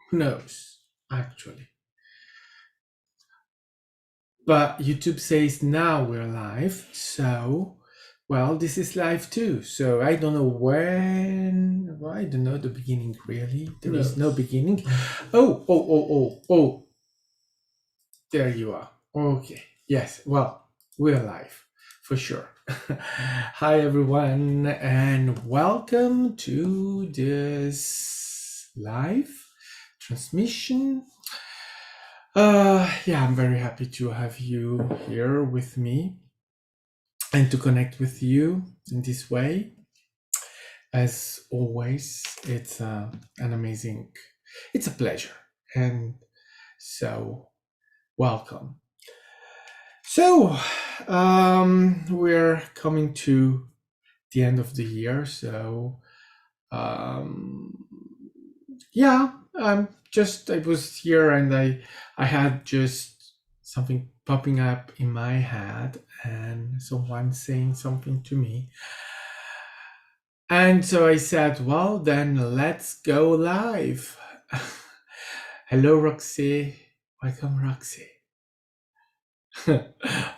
Who knows, actually? But YouTube says now we're live, so well, this is live too. So I don't know when. Well, I don't know the beginning really. There is no beginning. Oh. There you are. Okay. Yes. Well, we're live for sure. Hi everyone, and welcome to this live transmission. Yeah, I'm very happy to have you here with me and to connect with you in this way. As always, it's it's a pleasure. And so, welcome. So, we're coming to the end of the year. So, um, yeah, I was here and I had just something popping up in my head and someone saying something to me. And so I said, well, then let's go live. Hello, Roxy. Welcome, Roxy.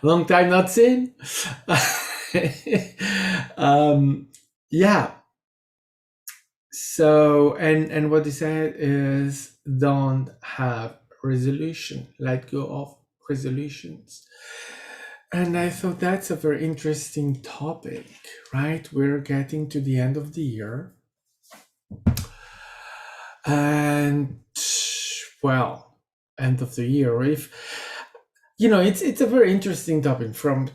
Long time not seen. Yeah. So, and what they said is don't have resolution, let go of resolutions. And I thought that's a very interesting topic, right? We're getting to the end of the year. And well, end of the year, if it's a very interesting topic from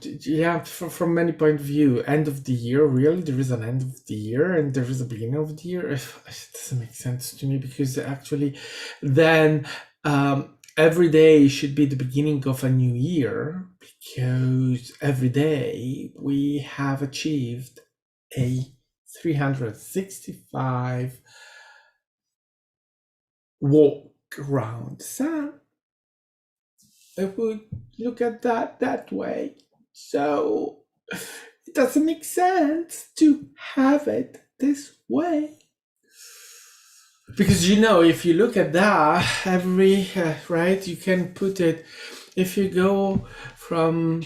many point of view. End of the year, really, there is an end of the year and there is a beginning of the year. It doesn't make sense to me because actually then every day should be the beginning of a new year, because every day we have achieved a 365 walk around the sun. I would look at that way. So it doesn't make sense to have it this way. Because if you look at that, right, you can put it, if you go from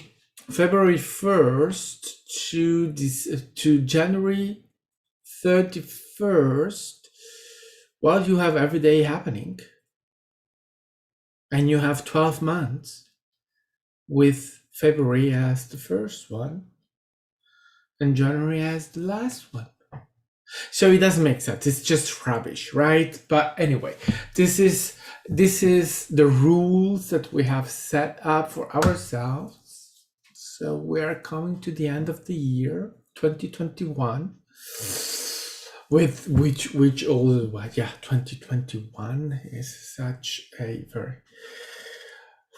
February 1st to January 31st, well, you have every day happening. And you have 12 months with February as the first one and January as the last one. So it doesn't make sense. It's just rubbish, right? But anyway, this is the rules that we have set up for ourselves. So we're coming to the end of the year 2021 with which 2021 is such a very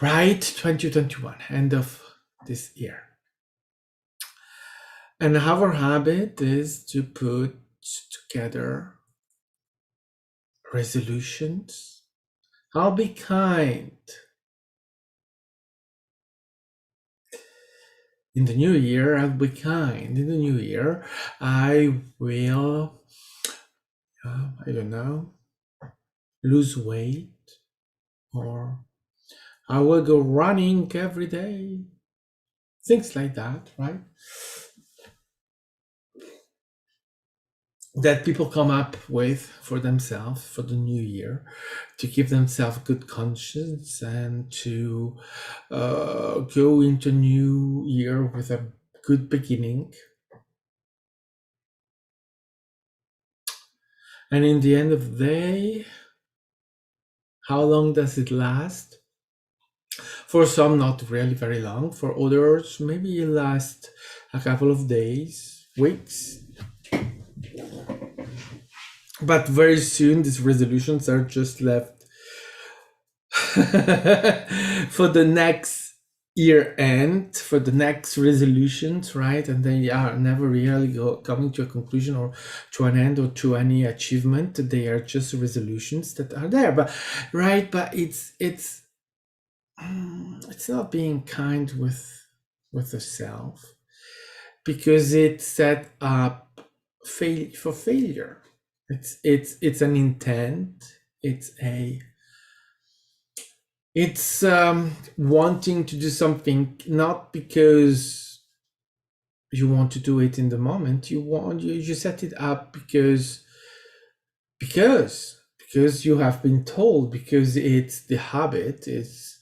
right 2021, end of this year. And our habit is to put together resolutions. I'll be kind. In the new year, I'll be kind. In the new year, I will, I don't know, lose weight, or I will go running every day. Things like that, right? That people come up with for themselves for the new year, to give themselves good conscience and to go into new year with a good beginning. And in the end of the day, how long does it last? For some, not really very long. For others, maybe it lasts a couple of days, weeks. But very soon, these resolutions are just left for the next year end, for the next resolutions, right? And they are never really coming to a conclusion or to an end or to any achievement. They are just resolutions that are there. But right, but it's not being kind with the self, because it's set up for failure. It's an intent. It's wanting to do something not because you want to do it in the moment. You set it up because you have been told, because it's the habit, it's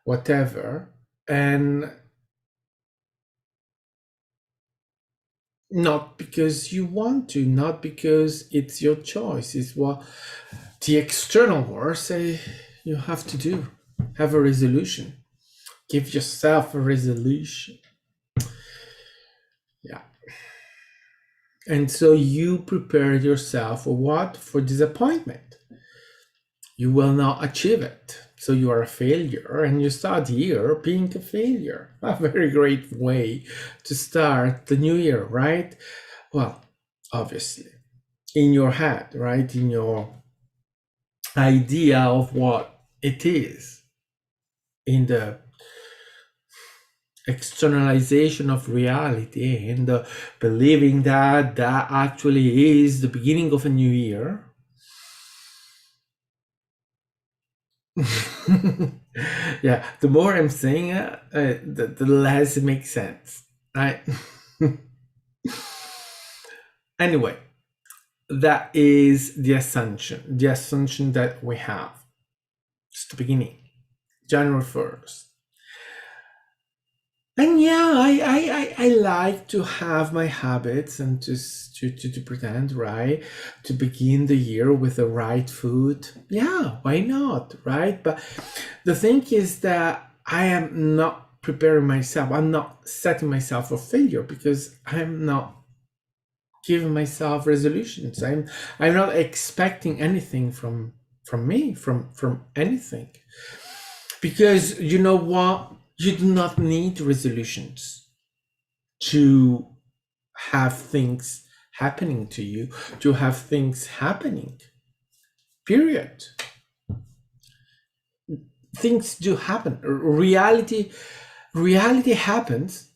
whatever, and not because you want to, not because it's your choice. It's what the external world say you have to do. Have a resolution. Give yourself a resolution. Yeah. And so you prepare yourself for what? For disappointment. You will not achieve it. So you are a failure, and you start the year being a failure. A very great way to start the new year, right? Well, obviously, in your head, right? In your idea of what it is, in the externalization of reality, and believing that actually is the beginning of a new year. Yeah, the more I'm saying it, the less it makes sense, right? Anyway, that is the assumption that we have. It's the beginning, January 1st. And yeah, I like to have my habits and to pretend, right? To begin the year with the right food. Yeah, why not, right? But the thing is that I am not preparing myself. I'm not setting myself for failure because I'm not giving myself resolutions. I'm not expecting anything from me, from anything. Because you know what? You do not need resolutions to have things happening to you, to have things happening. Period. Things do happen. Reality happens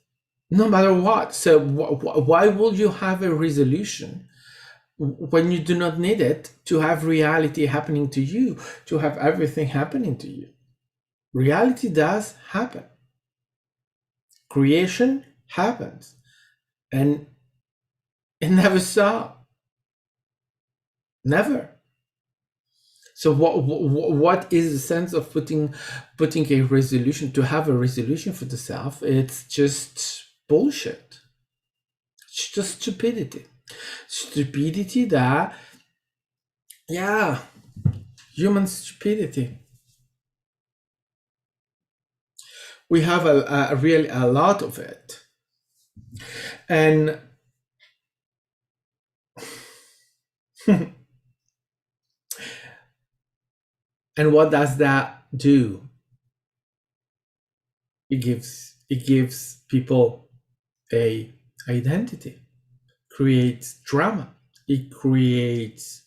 no matter what. So why will you have a resolution when you do not need it to have reality happening to you, to have everything happening to you? Reality does happen. Creation happens, and it never stops. Never. So what is the sense of putting a resolution, to have a resolution for the self? It's just bullshit. It's just stupidity. Stupidity that, yeah, human stupidity. We have a lot of it. And and what does that do? It gives people a identity, creates drama, it creates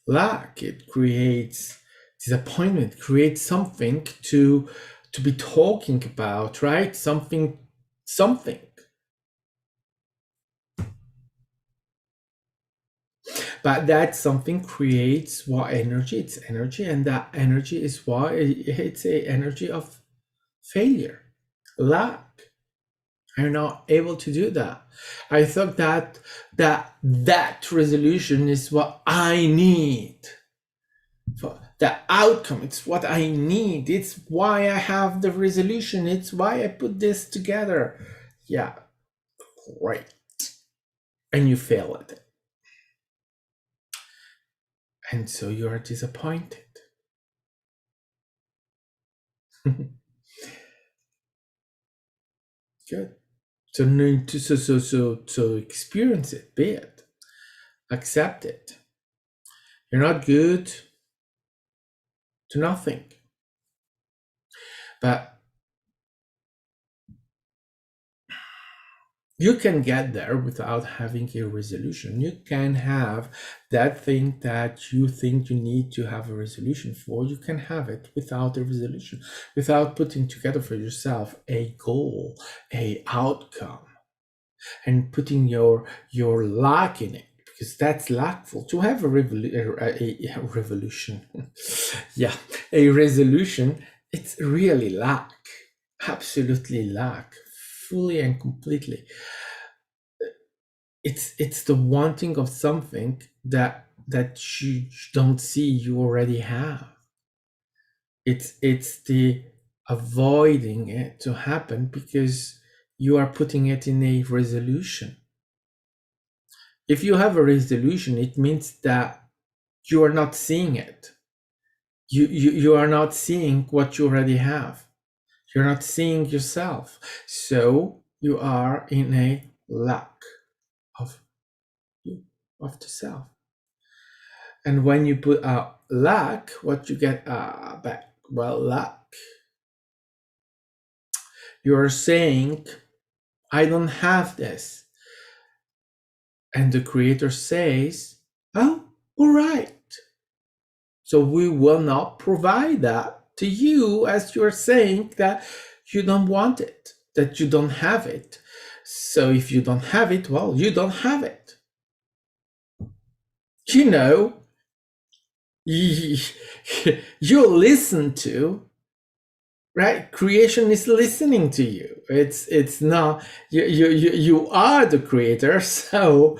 lack, it creates disappointment, creates something to be talking about, right? Something. But that something creates what energy? It's energy, and that energy is why it's a energy of failure, lack. I'm not able to do that. I thought that resolution is what I need. For the outcome, it's what I need. It's why I have the resolution. It's why I put this together. Yeah, great. And you fail at it. And so you are disappointed. Good. So need to so experience it, be it, accept it. You're not good to nothing. But you can get there without having a resolution. You can have that thing that you think you need to have a resolution for. You can have it without a resolution, without putting together for yourself a goal, a outcome, and putting your lack in it. because that's lackful. To have a revolution, yeah, a resolution, it's really lack, absolutely lack, fully and completely. It's the wanting of something that you don't see you already have. It's the avoiding it to happen because you are putting it in a resolution. If you have a resolution, it means that you are not seeing it. You are not seeing what you already have. You're not seeing yourself. So you are in a lack of the self. And when you put a lack, what you get back? Well, lack. You're saying, I don't have this. And the creator says, oh, all right. So we will not provide that to you, as you're saying that you don't want it, that you don't have it. So if you don't have it, well, you don't have it. You know, you listen to, right? Creation is listening to you. It's not, you are the creator. So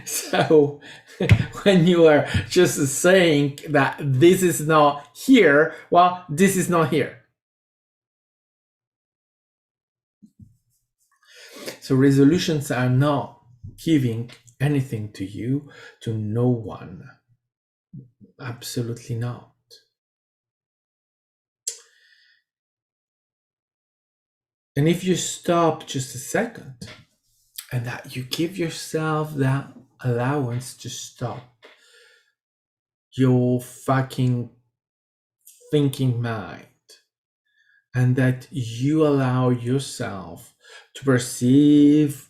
so when you are just saying that this is not here, well, this is not here. So resolutions are not giving anything to you, to no one. Absolutely not. And if you stop just a second and that you give yourself that allowance to stop your fucking thinking mind, and that you allow yourself to perceive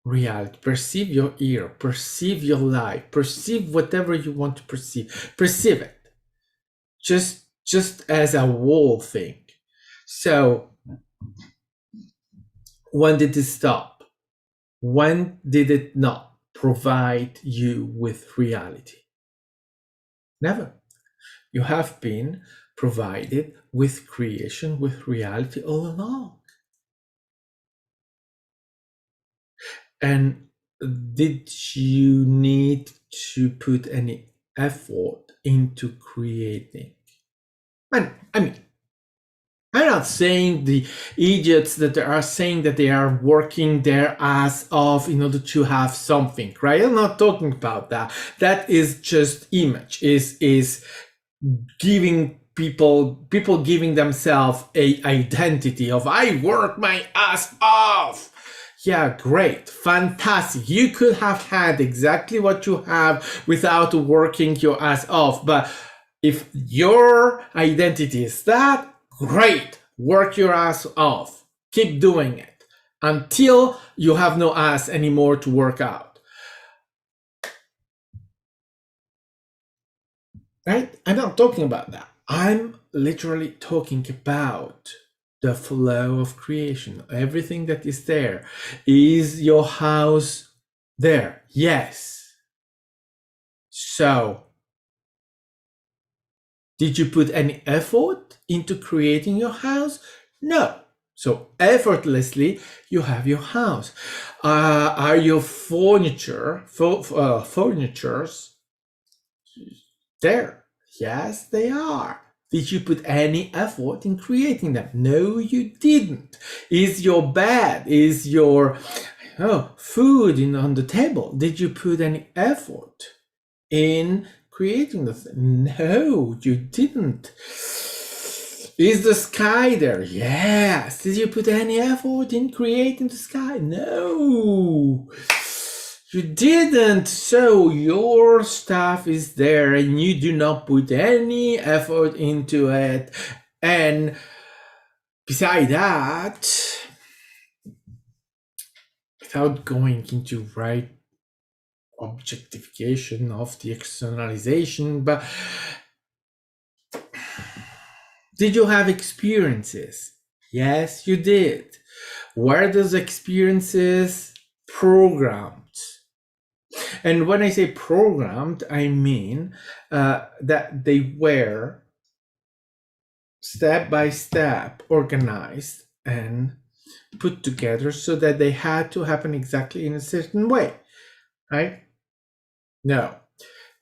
reality, perceive your ear, perceive your life, perceive whatever you want to perceive it just as a whole thing. So when did it stop? When did it not provide you with reality? Never. You have been provided with creation, with reality all along. And did you need to put any effort into creating? And I mean, I'm not saying the idiots that are saying that they are working their ass off in order to have something, right? I'm not talking about that. That is just image, is giving people giving themselves a identity of I work my ass off. Yeah, great, fantastic. You could have had exactly what you have without working your ass off. But if your identity is that, great, work your ass off. Keep doing it until you have no ass anymore to work out. Right? I'm not talking about that. I'm literally talking about the flow of creation. Everything that is there. Is your house there? Yes. So, did you put any effort into creating your house? No. So effortlessly, you have your house. Are your furnitures there? Yes, they are. Did you put any effort in creating them? No, you didn't. Is your bed, is your food on the table? Did you put any effort in creating the thing? No, you didn't. Is the sky there? Yes. Did you put any effort in creating the sky? No, you didn't. So your stuff is there and you do not put any effort into it. And beside that, without going into right objectification of the externalization, but did you have experiences? Yes, you did. Were those experiences programmed? And when I say programmed, I mean that they were step by step organized and put together so that they had to happen exactly in a certain way, right? No,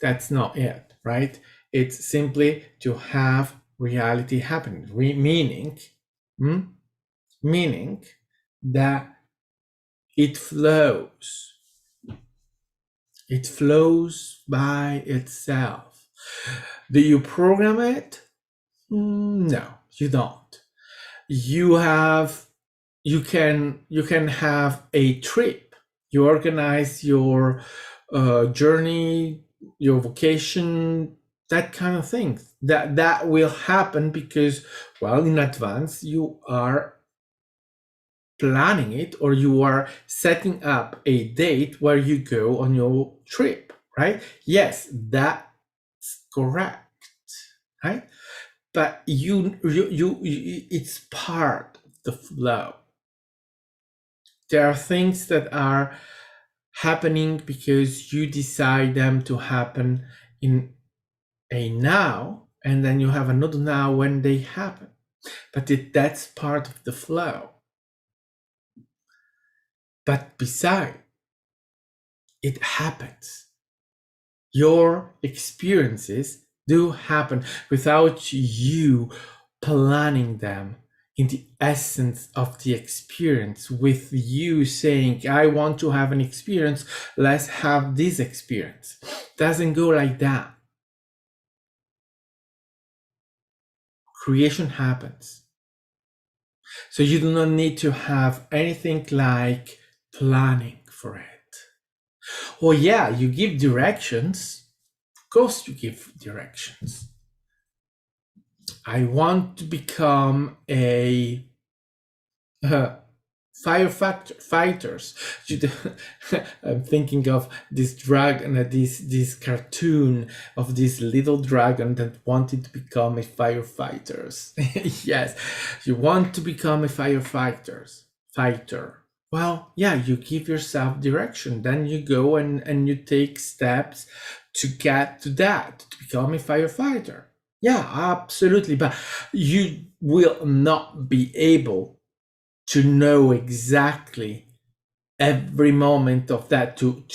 that's not it, right? It's simply to have reality happen, meaning that it flows. It flows by itself. Do you program it? No, you don't. You can have a trip. You organize your journey, your vocation, that kind of thing. That will happen because, well, in advance you are planning it, or you are setting up a date where you go on your trip, right? Yes, that's correct, right? But you it's part of the flow. There are things that are happening because you decide them to happen in a now, and then you have another now when they happen. But that's part of the flow. But beside, it happens. Your experiences do happen without you planning them in the essence of the experience, with you saying, I want to have an experience, let's have this experience. Doesn't go like that. Creation happens. So you do not need to have anything like planning for it. Oh yeah, you give directions. Of course you give directions. I want to become a fighters. I'm thinking of this dragon, this cartoon of this little dragon that wanted to become a firefighters. Yes, you want to become a fighter. Well, yeah, you give yourself direction, then you go and you take steps to get to that, to become a firefighter. Yeah, absolutely. But you will not be able to know exactly every moment of that, to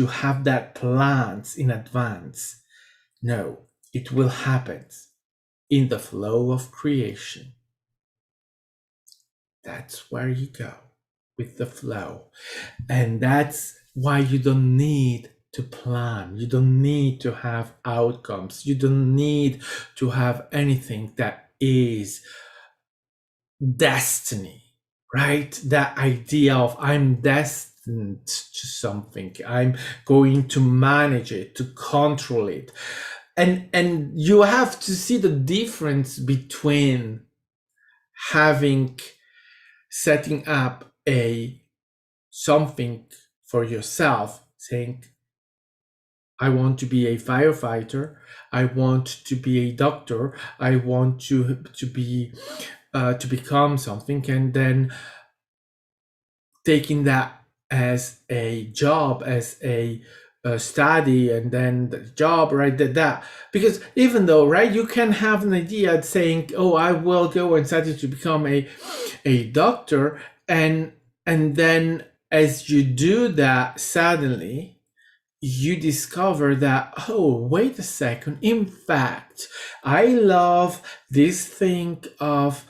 have that plans in advance. No, it will happen in the flow of creation. That's where you go, with the flow. And that's why you don't need to plan. You don't need to have outcomes. You don't need to have anything that is destiny, right? That idea of I'm destined to something, I'm going to manage it, to control it. And you have to see the difference between setting up a something for yourself, saying, I want to be a firefighter, I want to be a doctor, I want to become something, and then taking that as a job, as a study, and then the job, right? That because even though, right, you can have an idea saying, oh, I will go and study to become a doctor, and then as you do that, suddenly you discover that, oh, wait a second, in fact, I love this thing of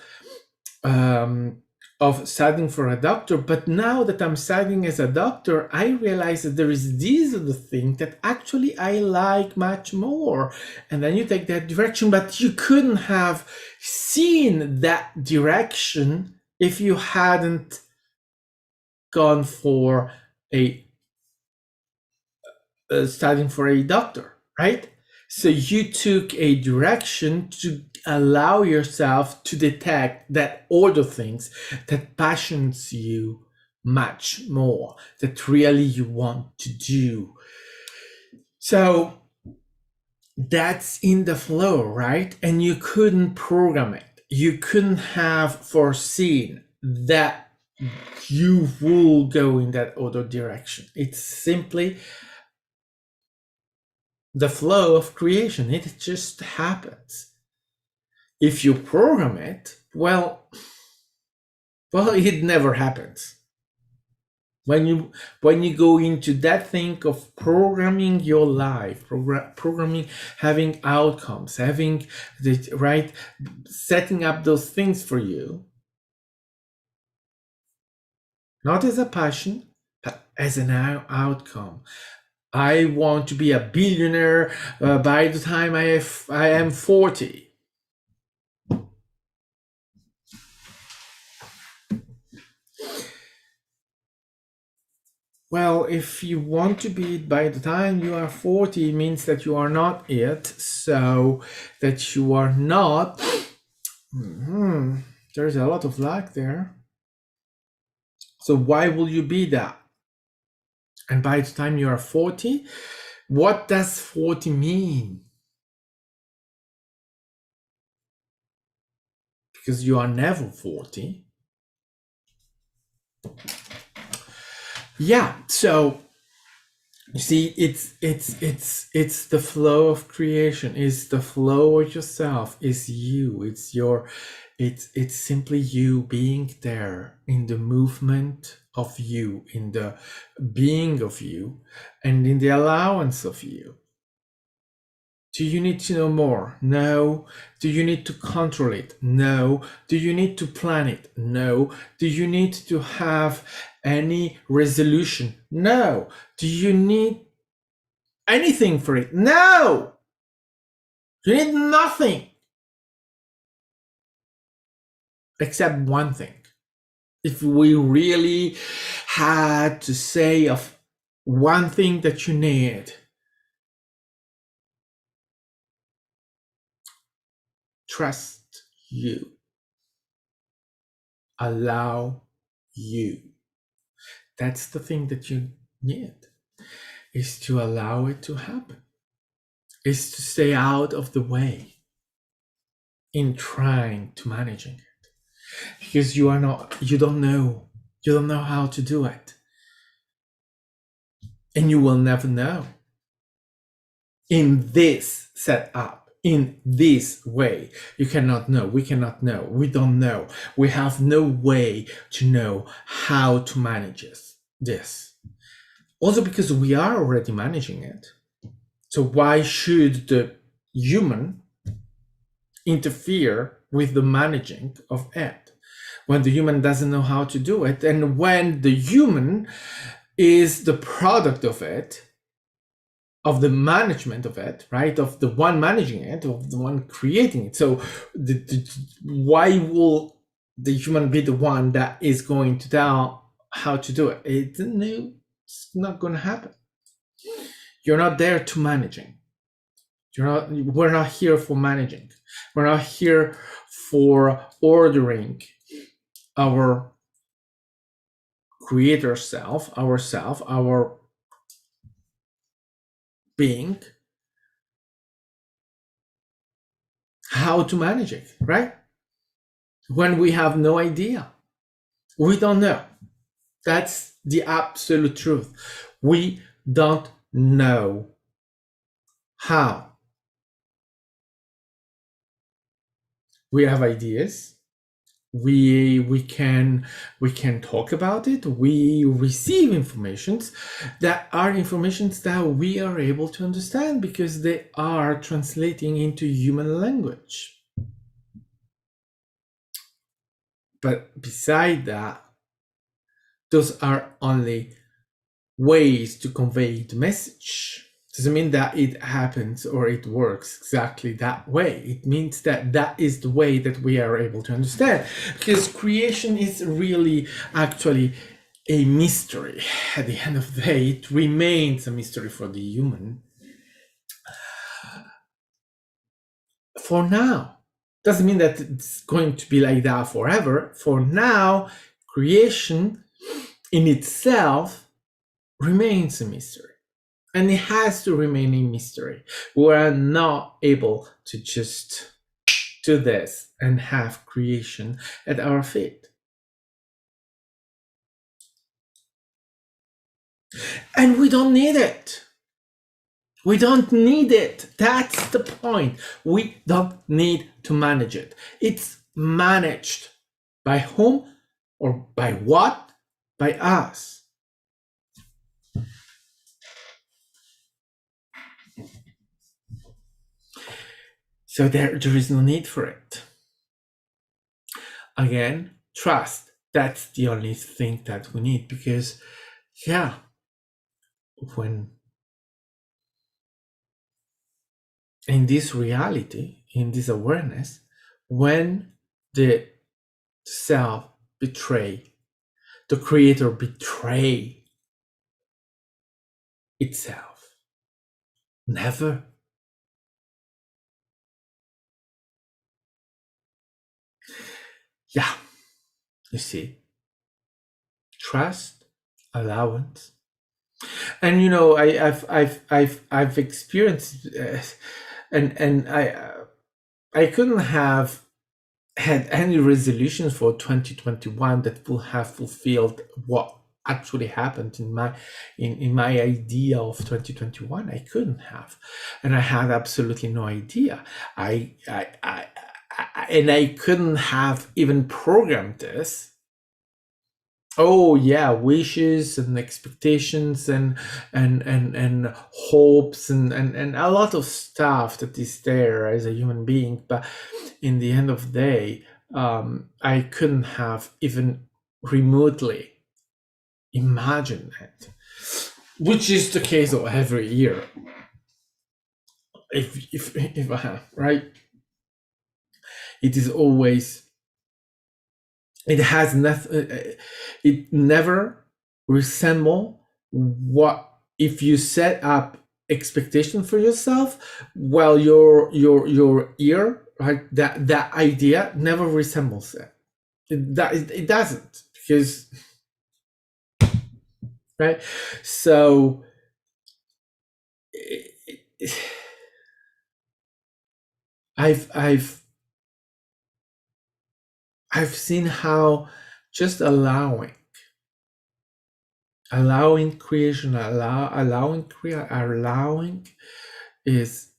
studying for a doctor, but now that I'm studying as a doctor, I realize that there is this other thing that actually I like much more. And then you take that direction, but you couldn't have seen that direction if you hadn't gone for studying for a doctor, right? So you took a direction to allow yourself to detect that other things that passions you much more, that really you want to do. So that's in the flow, right? And you couldn't program it. You couldn't have foreseen that you will go in that other direction. It's simply the flow of creation. It just happens. If you program it, well, it never happens. When you go into that thing of programming your life, programming, having outcomes, having the right, setting up those things for you, not as a passion, but as an outcome. I want to be a billionaire by the time I am 40. Well, if you want to be it by the time you are 40, it means that you are not it. So that you are not. There's a lot of lack there. So why will you be that? And by the time you are 40, what does 40 mean? Because you are never 40. Yeah, so you see, it's the flow of creation, it's the flow of yourself, it's you, it's simply you being there in the movement of you, in the being of you, and in the allowance of you. Do you need to know more? No. Do you need to control it? No. Do you need to plan it? No. Do you need to have any resolution? No. Do you need anything for it? No. You need nothing except one thing. If we really had to say of one thing that you need, trust you. Allow you. That's the thing that you need, is to allow it to happen, is to stay out of the way in trying to managing it, because you don't know how to do it, and you will never know in this setup, in this way. You cannot know. We cannot know. We don't know. We have no way to know how to manage this. Also because we are already managing it. So why should the human interfere with the managing of it when the human doesn't know how to do it, and when the human is the product of it, of the management of it, right? Of the one managing it, of the one creating it. So why will the human be the one that is going to tell how to do it? It's not going to happen. You're not there to managing. We're not here for managing. We're not here for ordering our creator self, our being, how to manage it, right? When we have no idea. We don't know. That's the absolute truth. We don't know how. We have ideas. We can talk about it. We receive informations that are informations that we are able to understand because they are translating into human language. But beside that, those are only ways to convey the message. Doesn't mean that it happens or it works exactly that way. It means that that is the way that we are able to understand, because creation is really actually a mystery. At the end of the day, it remains a mystery for the human. For now. Doesn't mean that it's going to be like that forever. For now, creation in itself remains a mystery. And it has to remain a mystery. We are not able to just do this and have creation at our feet. And we don't need it. We don't need it. That's the point. We don't need to manage it. It's managed. By whom or by what? By us. So there is no need for it. Again, trust. That's the only thing that we need, because, yeah, when in this reality, in this awareness, when the self betray, the creator betray itself, never. Yeah, you see, trust, allowance, and I've experienced, and I couldn't have had any resolutions for 2021 that will have fulfilled what actually happened in my idea of 2021. I couldn't have, and I had absolutely no idea. I couldn't have even programmed this. Oh yeah, wishes and expectations and hopes and a lot of stuff that is there as a human being, but in the end of the day, I couldn't have even remotely imagined it, which is the case of every year. If I have, right, it is always, it has nothing, it never resemble what, if you set up expectation for yourself, well, your ear, right, that idea never resembles it. It doesn't, because, right, so I've seen how just allowing creation, allowing is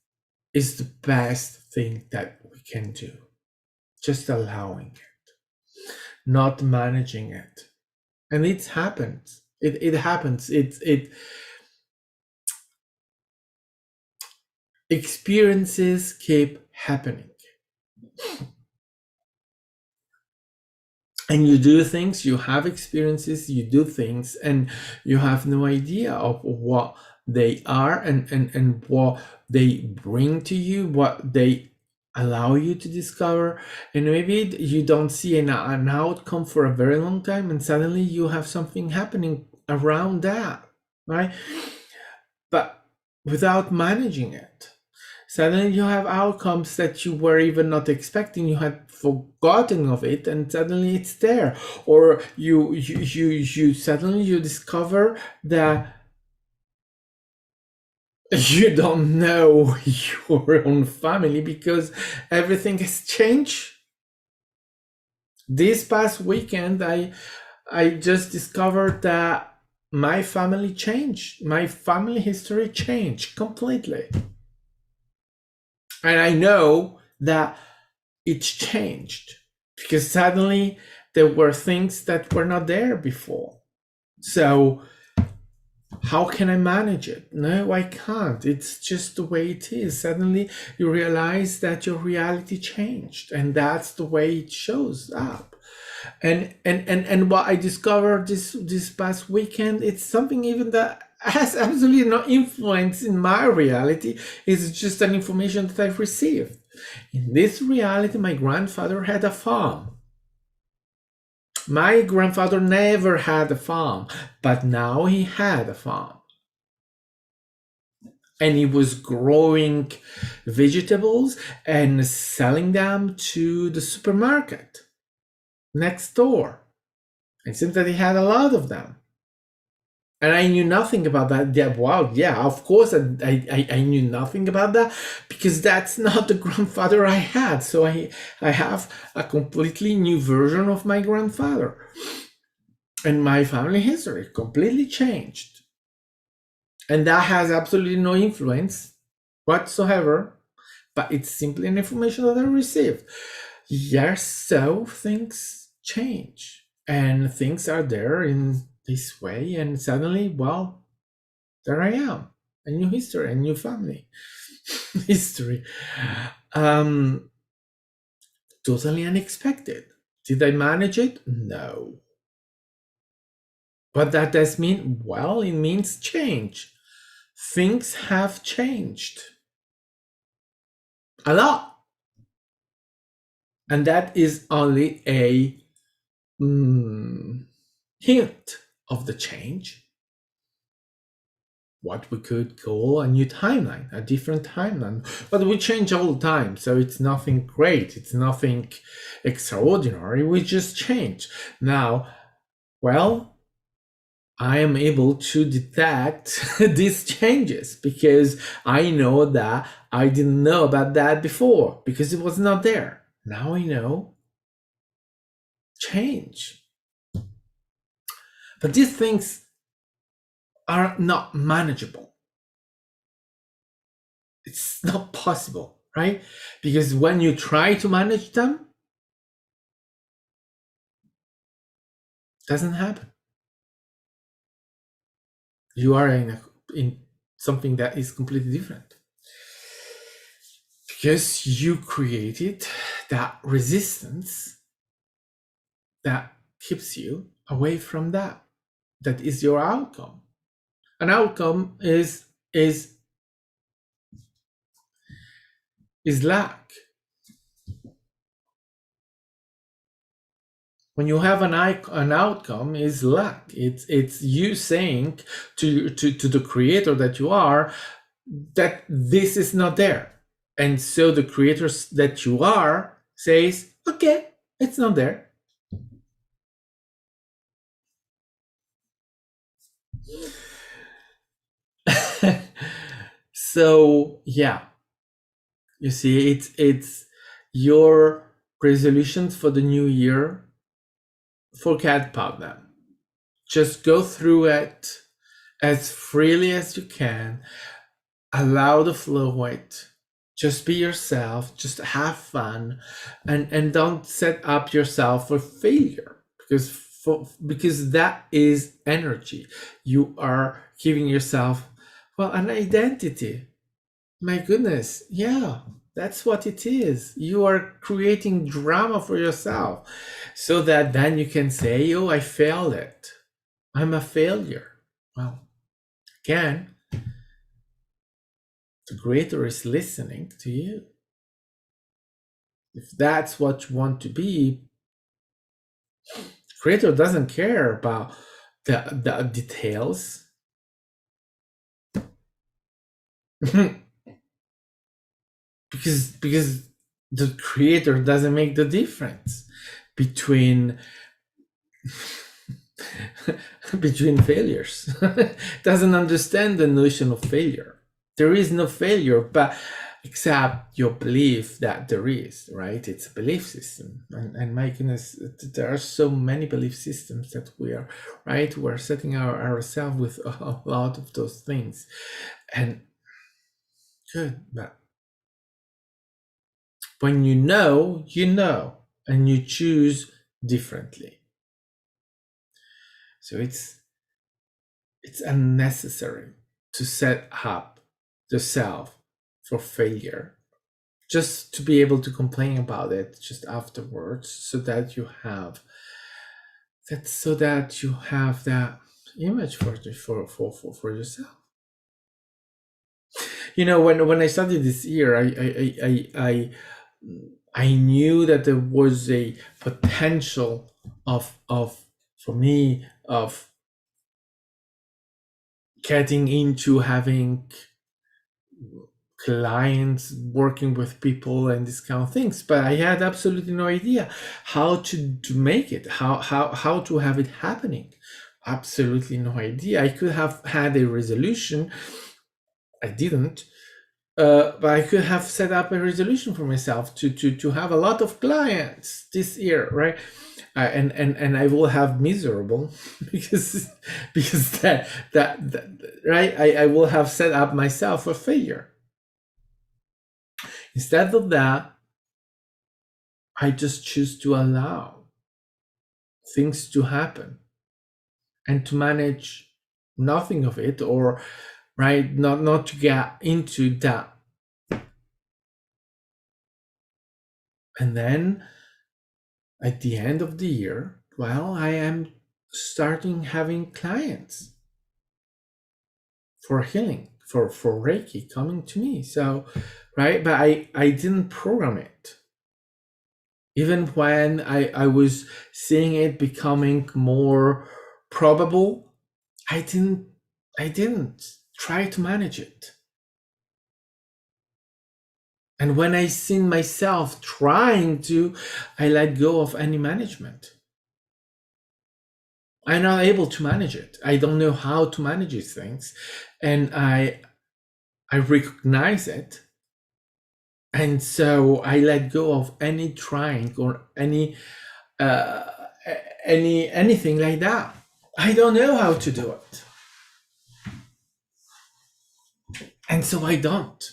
the best thing that we can do. Just allowing it, not managing it. And it happens. It happens. It experiences keep happening. And you do things, you have experiences, you do things, and you have no idea of what they are and what they bring to you, what they allow you to discover. And maybe you don't see an outcome for a very long time, and suddenly you have something happening around that, right? But without managing it, suddenly you have outcomes that you were even not expecting. You had forgotten of it, and suddenly it's there. Or you suddenly you discover that you don't know your own family because everything has changed. This past weekend, I just discovered that my family changed. My family history changed completely. And I know that it's changed because suddenly there were things that were not there before. So how can I manage it? No, I can't. It's just the way it is. Suddenly you realize that your reality changed, and that's the way it shows up. And what I discovered this past weekend, it's something even that has absolutely no influence in my reality. It's just an information that I've received. In this reality, my grandfather had a farm. My grandfather never had a farm, but now he had a farm. And he was growing vegetables and selling them to the supermarket next door. It seems that he had a lot of them. And I knew nothing about that. Yeah, wow, yeah, of course I knew nothing about that because that's not the grandfather I had. So I have a completely new version of my grandfather. And my family history completely changed. And that has absolutely no influence whatsoever, but it's simply an information that I received. Yes, so things change and things are there in this way, and suddenly, well, there I am, a new history, a new family history. Totally unexpected. Did I manage it? No. What that does mean? Well, it means change. Things have changed a lot. And that is only a hint of the change. What we could call a new timeline, a different timeline. But we change all the time, so it's nothing great, it's nothing extraordinary, we just change. Now, well, I am able to detect these changes because I know that I didn't know about that before because it was not there. Now I know. Change. But these things are not manageable. It's not possible, right? Because when you try to manage them, it doesn't happen. You are in something that is completely different. Because you created that resistance that keeps you away from that. That is your outcome. An outcome is lack. When you have an outcome is lack. It's you saying to the creator that you are that this is not there. And so the creator that you are says, okay, it's not there. So yeah, you see, it's your resolutions for the new year. Forget about them. Just go through it as freely as you can. Allow the flow it. Just be yourself. Just have fun, and don't set up yourself for failure because that is energy. You are giving yourself, well, an identity. My goodness, yeah, that's what it is. You are creating drama for yourself so that then you can say, oh, I failed it. I'm a failure. Well, again, the creator is listening to you. If that's what you want to be, the creator doesn't care about the details. because the creator doesn't make the difference between failures. Doesn't understand the notion of failure. There is no failure, but except your belief that there is, right? It's a belief system. And my goodness, there are so many belief systems that we are, right? We're setting ourselves with a lot of those things. And good, but when you know, and you choose differently. So it's unnecessary to set up the self for failure just to be able to complain about it just afterwards, so that you have that image for yourself. You know, when I studied this year, I knew that there was a potential of for me of getting into having clients, working with people, and these kind of things, but I had absolutely no idea how to make it, how to have it happening. Absolutely no idea. I could have had a resolution. I didn't. but I could have set up a resolution for myself to have a lot of clients this year, right? And I will have miserable because that right. I will have set up myself for failure. Instead of that, I just choose to allow things to happen and to manage nothing of it, or right, not to get into that. And then at the end of the year, well, I am starting having clients for healing, for Reiki coming to me. So, right, but I didn't program it. Even when I was seeing it becoming more probable, I didn't try to manage it. And when I seen myself trying to, I let go of any management. I'm not able to manage it. I don't know how to manage these things. And I recognize it. And so I let go of any trying or uh, anything like that. I don't know how to do it. And so I don't.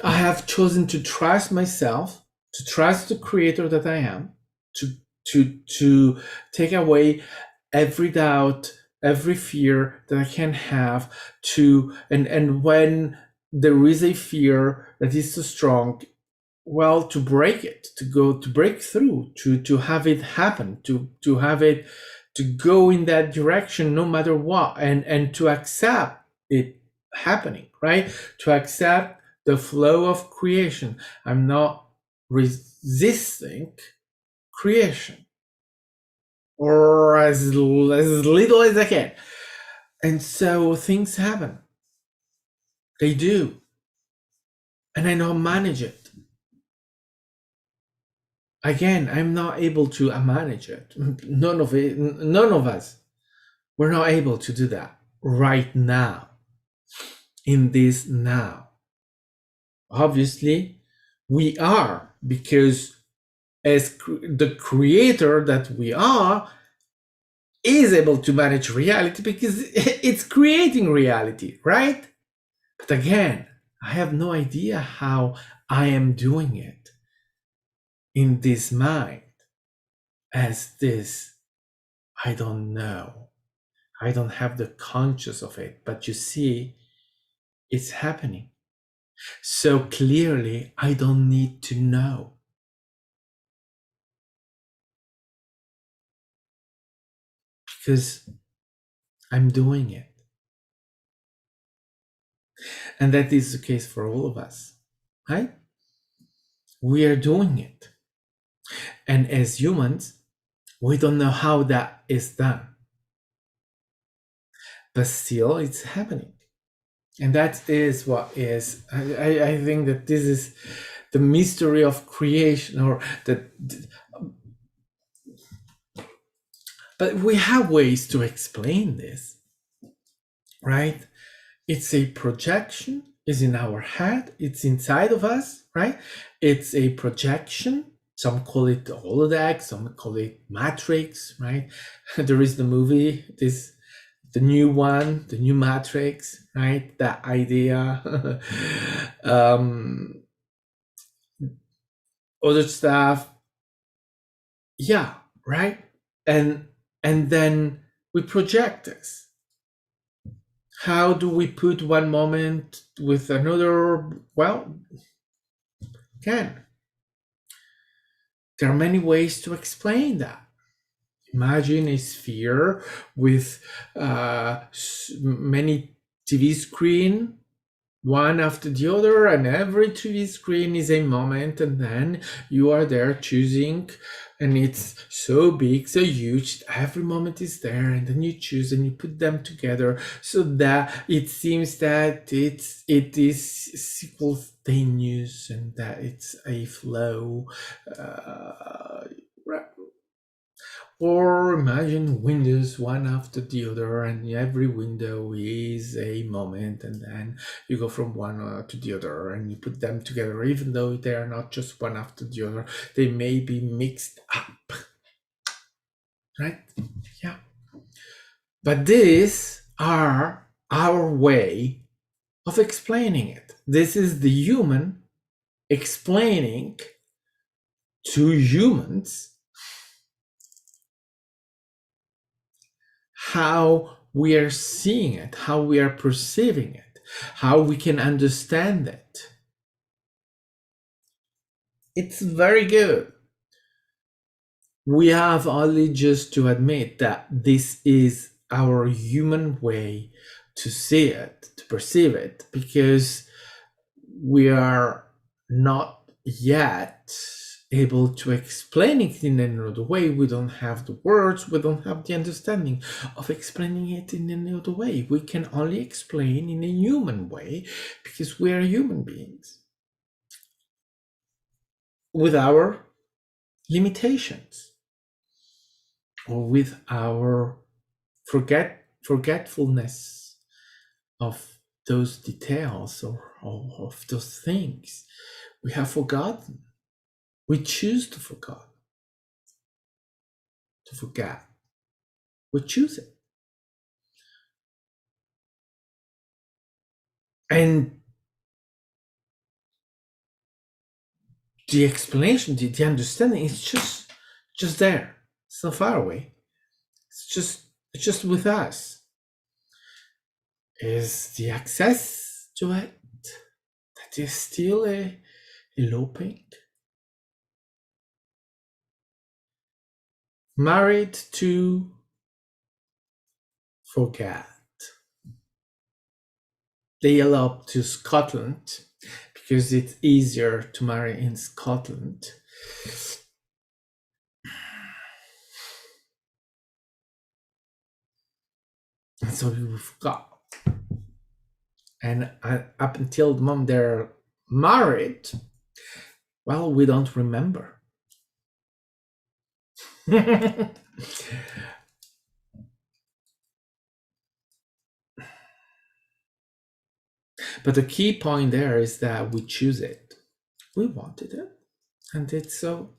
I have chosen to trust myself, to trust the creator that I am, to take away every doubt, every fear that I can have, and when there is a fear that is so strong, well, to break it, to break through, to have it happen, to have it to go in that direction no matter what, and to accept it happening, right? To accept the flow of creation. I'm not resisting creation, or as little as I can. And so things happen. They do. And I know manage it. Again, I'm not able to manage it. None of us. We're not able to do that right now, in this now. Obviously, we are, because as the creator that we are is able to manage reality because it's creating reality, right? But again, I have no idea how I am doing it in this mind as this. I don't know. I don't have the conscious of it, but you see, it's happening. So clearly, I don't need to know. Because I'm doing it. And that is the case for all of us, right? We are doing it. And as humans, we don't know how that is done. But still, it's happening. And that is what is, I think that this is the mystery of creation, or that. But we have ways to explain this, right? It's a projection, is in our head, it's inside of us, right? It's a projection. Some call it the holodeck, some call it matrix, right? There is the movie, the new one, the new Matrix, right? That idea. Other stuff. Yeah, right? And then we project this. How do we put one moment with another? Well, can. There are many ways to explain that. Imagine a sphere with many TV screen, one after the other, and every TV screen is a moment, and then you are there choosing, and it's so big, so huge, every moment is there, and then you choose and you put them together so that it seems that it is simultaneous and that it's a flow. Or imagine windows one after the other, and every window is a moment, and then you go from one to the other and you put them together, even though they are not just one after the other, they may be mixed up, right? Yeah. But these are our way of explaining it. This is the human explaining to humans how we are seeing it, how we are perceiving it, how we can understand it. It's very good. We have only just to admit that this is our human way to see it, to perceive it, because we are not yet able to explain it in another way. We don't have the words, we don't have the understanding of explaining it in another way. We can only explain in a human way because we are human beings with our limitations or with our forgetfulness of those details or of those things. We have forgotten. We choose to forget. We choose it. And the explanation, the understanding is just there. It's not far away. It's just with us. Is the access to it that is still eloping? Married to forget. They elope to Scotland because it's easier to marry in Scotland. And so we forgot. And up until the moment they're married, well, we don't remember. But the key point there is that we choose it. We wanted it. And it's so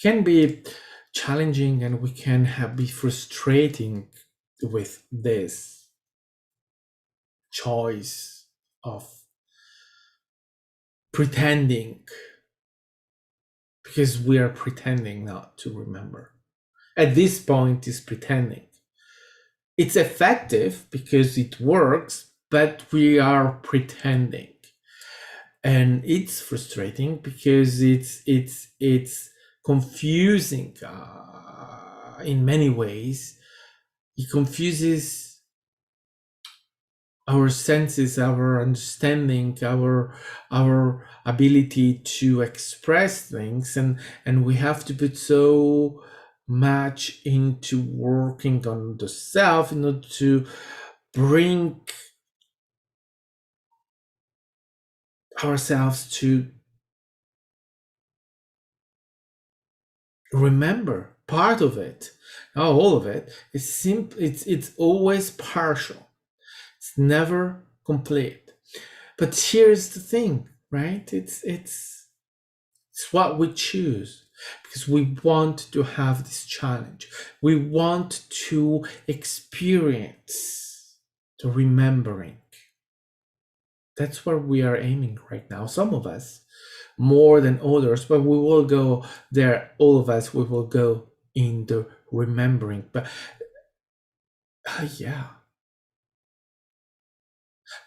can be challenging, and we can be frustrating with this choice of pretending, because we are pretending not to remember. At this point, is pretending. It's effective because it works, but we are pretending, and it's frustrating because it's confusing in many ways. It confuses our senses, our understanding, our ability to express things, and we have to put so much into working on the self in order to bring ourselves to remember part of it. Not all of it. It's always partial. It's never complete. But here's the thing, right? It's what we choose, because we want to have this challenge. We want to experience the remembering. That's where we are aiming right now. Some of us more than others, but we will go there. All of us, we will go in the remembering. But yeah,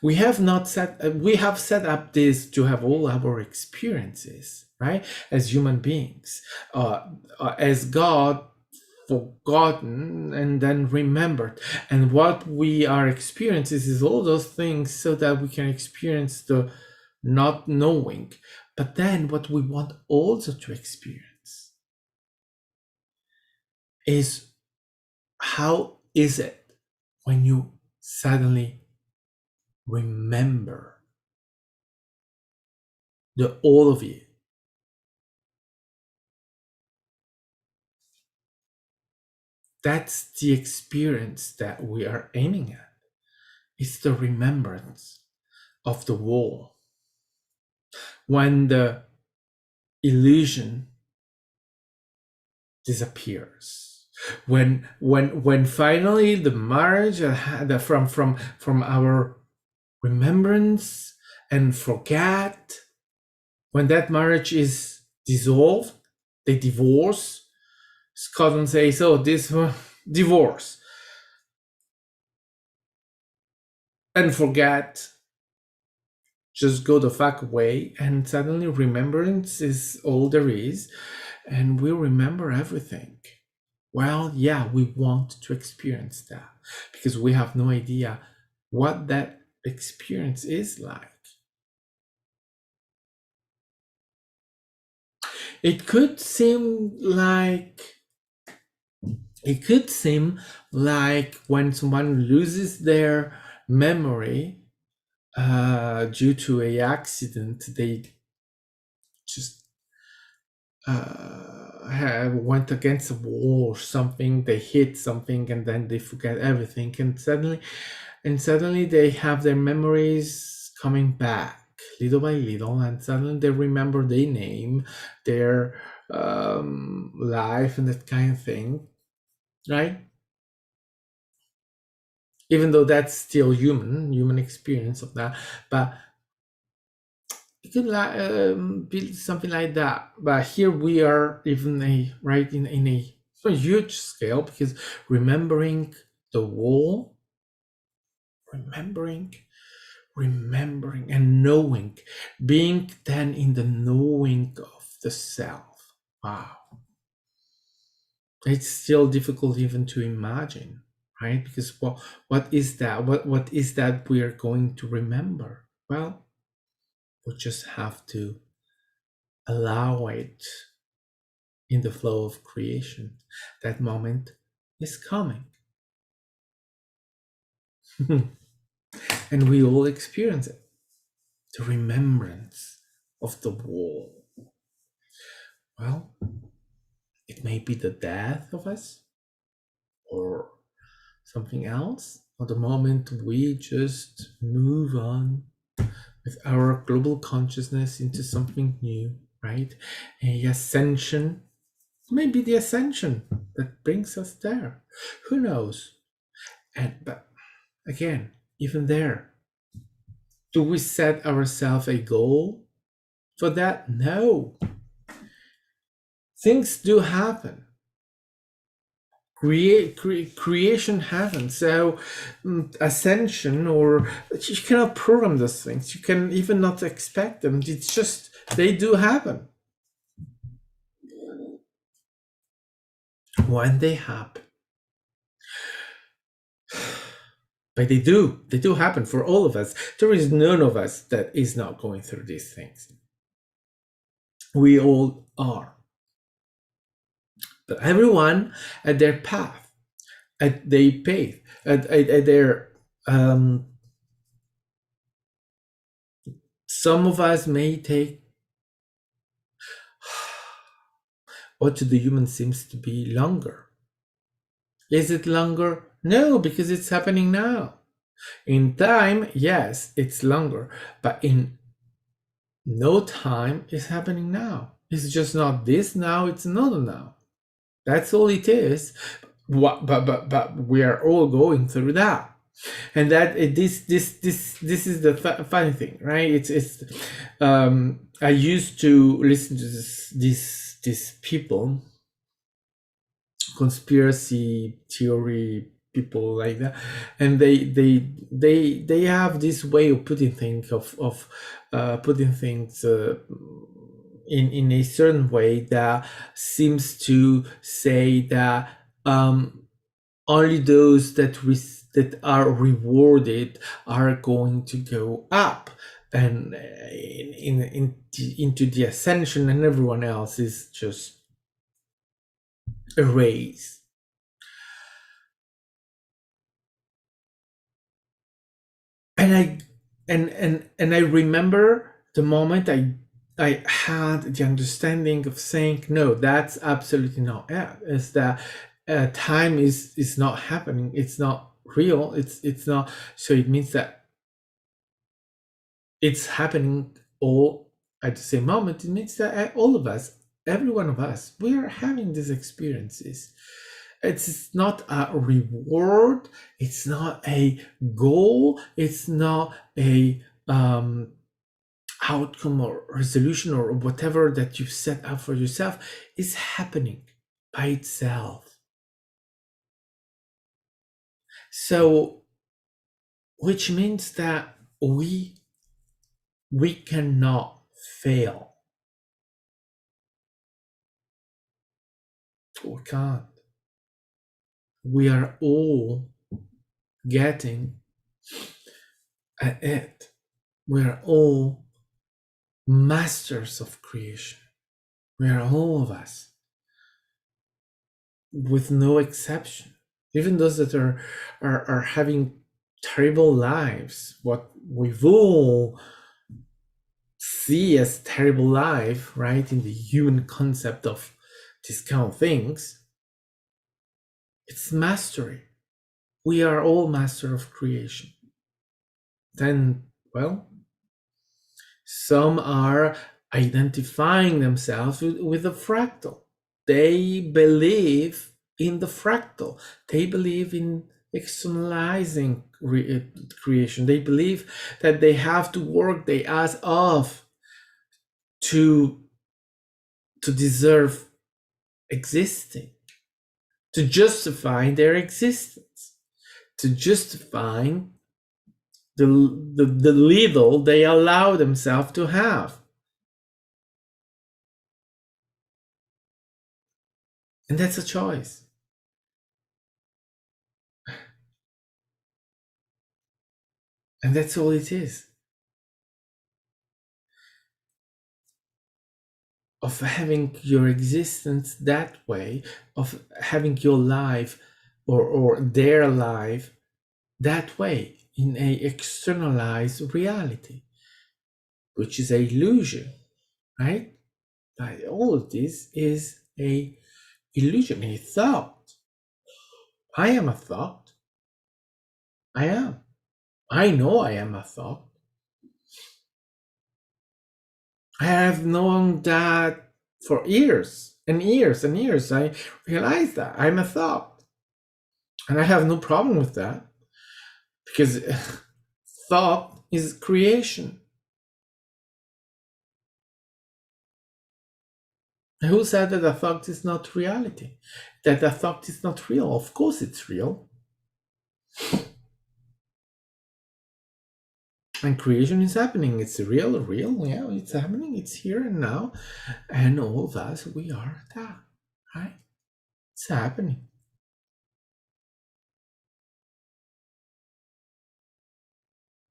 we have set up this to have all our experiences, right, as human beings, as God forgotten and then remembered. And what we are experiencing is all those things so that we can experience the not knowing. But then what we want also to experience is, how is it when you suddenly remember the all of you? That's the experience that we are aiming at. It's the remembrance of the wall. When the illusion disappears, when finally the marriage from our remembrance and forget, when that marriage is dissolved, they divorce. Scotland says, "Oh, this divorce," and forget just go the fuck away, and suddenly remembrance is all there is, and we remember everything. Well, yeah, we want to experience that because we have no idea what that experience is like. It could seem like when someone loses their memory due to a accident, they just went against a wall or something, they hit something, and then they forget everything, and suddenly they have their memories coming back little by little, and suddenly they remember their name, their life, and that kind of thing, right? Even though that's still human experience of that, but it could be something like that. But here we are even in a huge scale, because remembering the wall, remembering and knowing, being then in the knowing of the self. Wow, it's still difficult even to imagine, right? Because what is that? What is that we are going to remember? Well, we just have to allow it in the flow of creation. That moment is coming. And we all experience it. The remembrance of the wall. Well, it may be the death of us or something else, or the moment we just move on with our global consciousness into something new, right? A ascension, maybe the ascension that brings us there. Who knows? But again, even there, do we set ourselves a goal for that? No. Things do happen. Creation happens. So ascension, or you cannot program those things. You can even not expect them. It's just they do happen. When they happen. But they do happen for all of us. There is none of us that is not going through these things. We all are. But everyone at their path, at their pace, at their some of us may take what to the human seems to be longer. Is it longer? No, because it's happening now. In time, yes, it's longer, but in no time, it's happening now. It's just not this now, it's another now. That's all it is. But we are all going through that, and that this is the funny thing, right? It's I used to listen to these people, conspiracy theory people like that, and they have this way of putting things putting things in a certain way that seems to say that only those that are rewarded are going to go up and into the ascension, and everyone else is just erased. And I remember the moment I had the understanding of saying, no, that's absolutely not it. Is that time is not happening. It's not real. It's not. So it means that it's happening all at the same moment. It means that all of us, every one of us, we are having these experiences. It's not a reward. It's not a goal. It's not a outcome or resolution or whatever that you set up for yourself. Is happening by itself. So, which means that we cannot fail. We can't. We are all getting at it. We are all masters of creation. We are all of us, with no exception. Even those that are having terrible lives, what we've all see as terrible life, right, in the human concept of these kind of things, it's mastery. We are all master of creation. Then, well, some are identifying themselves with the fractal. They believe in the fractal. They believe in externalizing creation. They believe that they have to work their ass off to deserve existing, to justify their existence, to justify the little they allow themselves to have. And that's a choice. And that's all it is. Of having your existence that way, of having your life or their life that way, in a externalized reality, which is an illusion, right? But all of this is a illusion, a thought. I am a thought. I am. I know I am a thought. I have known that for years and years and years. I realize that I'm a thought. And I have no problem with that, because thought is creation. Who said that a thought is not reality? That a thought is not real? Of course it's real. And creation is happening. It's real, yeah, it's happening. It's here and now. And all of us, we are that, right? It's happening.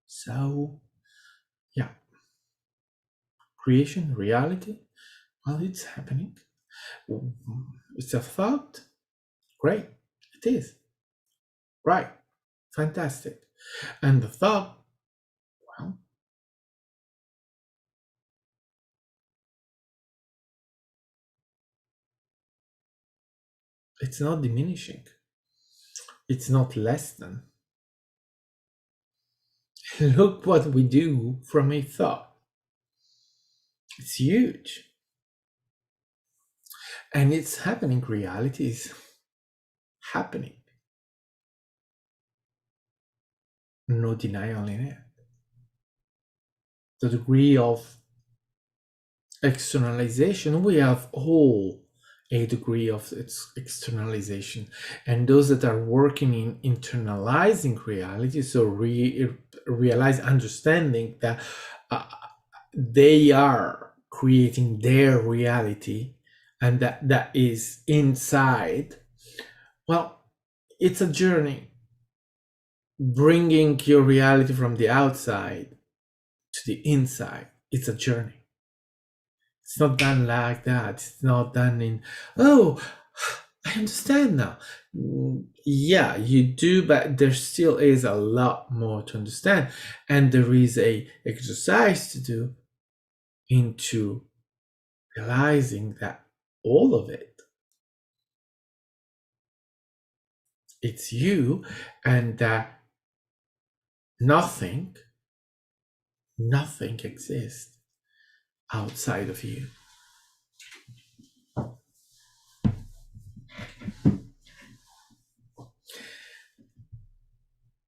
So, yeah. Creation, reality, well, it's happening. It's a thought. Great. It is. Right. Fantastic. And the thought, well, it's not diminishing. It's not less than. Look what we do from a thought. It's huge. And it's happening. Reality is happening. No denial in it. The degree of externalization, we have all a degree of its externalization. And those that are working in internalizing reality, so realize, understanding that they are creating their reality, and that is inside, well, it's a journey. Bringing your reality from the outside to the inside, it's a journey. It's not done like that. It's not done in, oh, I understand now. Yeah, you do, but there still is a lot more to understand. And there is a exercise to do into realizing that all of it it's you, and that nothing exists outside of you.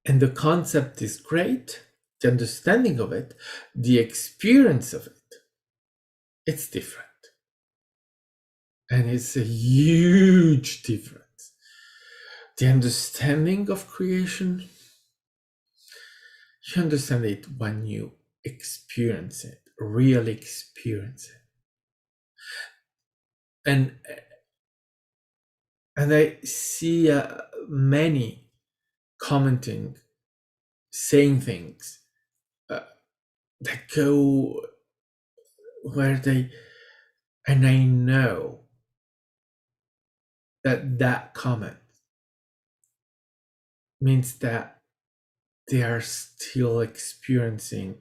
And the concept is great, the understanding of it, the experience of it, it's different. And it's a huge difference. The understanding of creation, you understand it when you experience it, really experience it. And I see many commenting, saying things that go where they, and I know that comment means that they are still experiencing,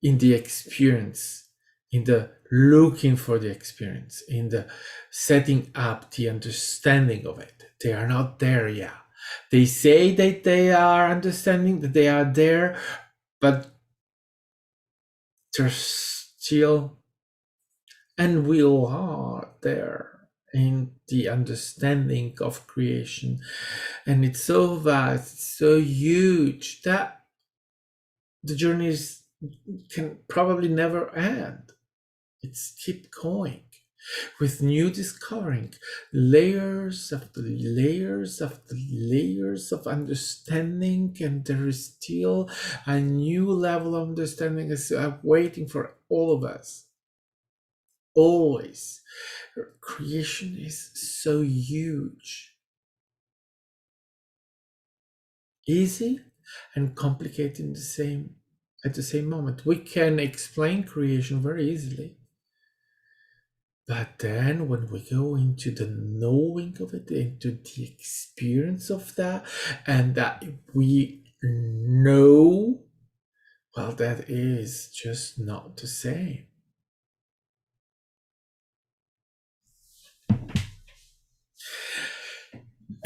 in the experience, in the looking for the experience, in the setting up the understanding of it. They are not there yet. They say that they are understanding, that they are there, but they're still, and we all are there in the understanding of creation. And it's so vast, it's so huge that the journey can probably never end. It's keep going with new discovering, layers after layers after layers of understanding, and there is still a new level of understanding is waiting for all of us. Always. Creation is so huge, easy and complicated at the same moment. We can explain creation very easily. But then when we go into the knowing of it, into the experience of that, and that we know, well, that is just not the same.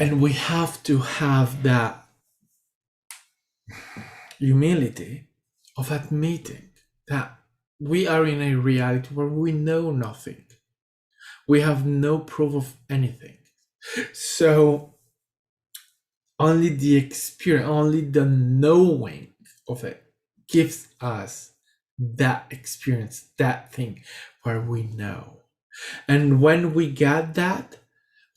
And we have to have that humility of admitting that we are in a reality where we know nothing. We have no proof of anything. So only the experience, only the knowing of it gives us that experience, that thing where we know. And when we get that,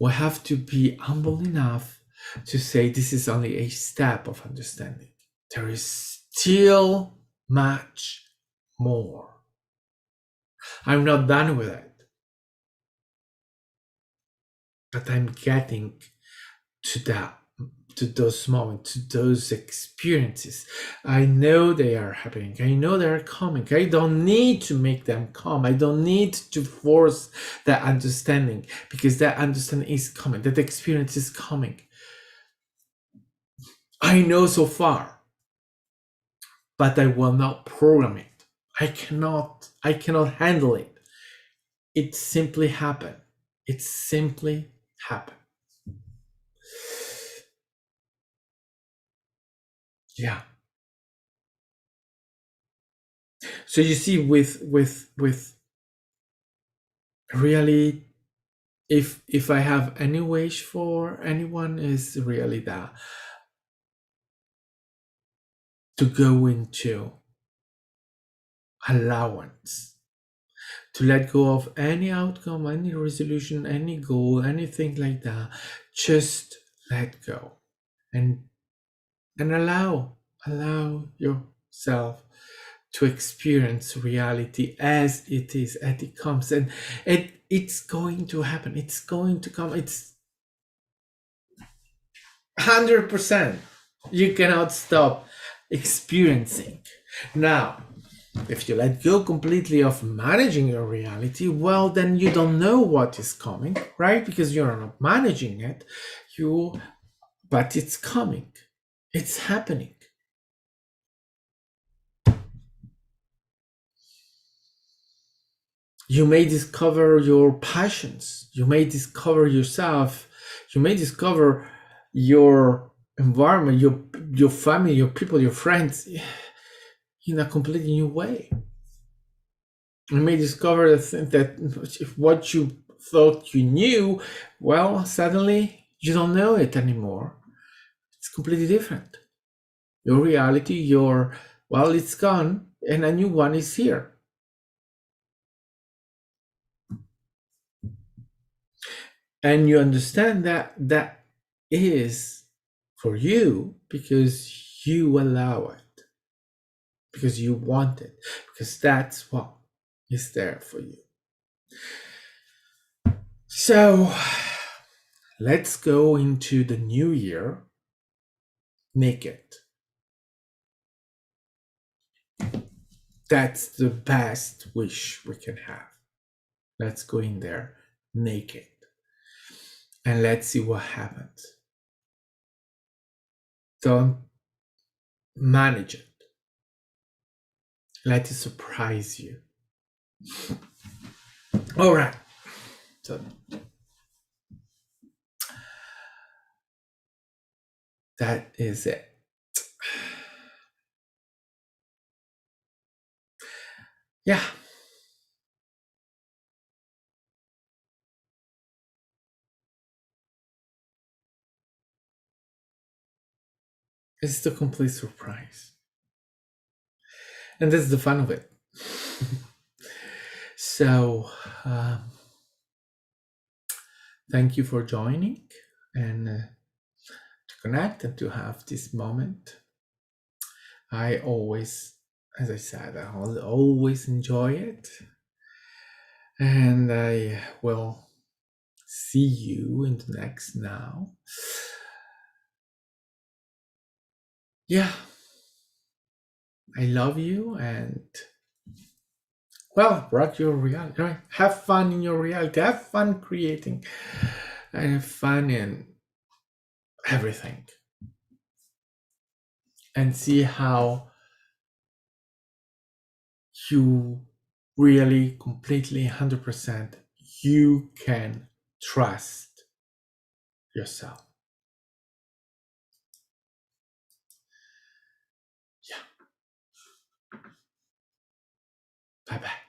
we have to be humble enough to say this is only a step of understanding. There is still much more. I'm not done with it, but I'm getting to that, to those moments, to those experiences. I know they are happening. I know they are coming. I don't need to make them come. I don't need to force that understanding, because that understanding is coming. That experience is coming. I know so far, but I will not program it. I cannot handle it. It simply happened. It simply happened. Yeah. So you see, with really, if I have any wish for anyone, is really that, to go into allowance, to let go of any outcome, any resolution, any goal, anything like that. Just let go and allow yourself to experience reality as it is, as it comes, and it's going to happen. It's going to come. It's 100%. You cannot stop experiencing. Now, if you let go completely of managing your reality, well, then you don't know what is coming, right? Because you're not managing it. But it's coming. It's happening. You may discover your passions. You may discover yourself. You may discover your environment, your family, your people, your friends in a completely new way. You may discover that if what you thought you knew, well, suddenly you don't know it anymore. It's completely different. Your reality, well, it's gone, and a new one is here. And you understand that that is for you because you allow it, because you want it, because that's what is there for you. So let's go into the new year naked. That's the best wish we can have. Let's go in there naked and let's see what happens. Don't manage it. Let it surprise you. All right. So that is it. Yeah. It's the complete surprise. And that's the fun of it. So, thank you for joining and to connect and to have this moment. I always, as I said, I will always enjoy it. And I will see you in the next now. Yeah. I love you and well, rock your reality, right? Have fun in your reality. Have fun creating. And have fun in everything. And see how you really completely 100% you can trust yourself. Yeah. Bye-bye.